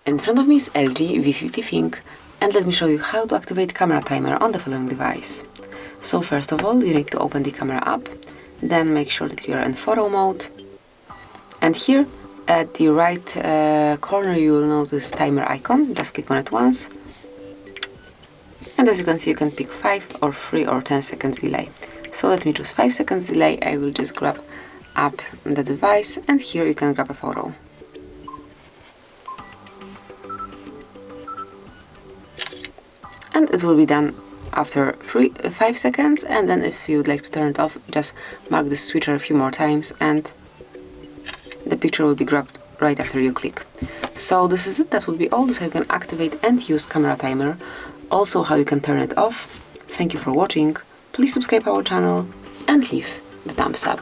In front of me is LG V50 ThinQ, and let me show you how to activate camera timer on the following device. So first of all, you need to open the camera app, then make sure that you are in photo mode, and here at the right corner you will notice timer icon. Just click on it once, and as you can see you can pick 5 or 3 or 10 seconds delay. So let me choose 5 seconds delay. I will just grab up the device, and here you can grab a photo. And it will be done after 5 seconds, and then if you would like to turn it off, just mark the switcher a few more times and the picture will be grabbed right after you click. So this is it. That will be all. This is how you can activate and use camera timer, also how you can turn it off. Thank you for watching. Please subscribe our channel and leave the thumbs up.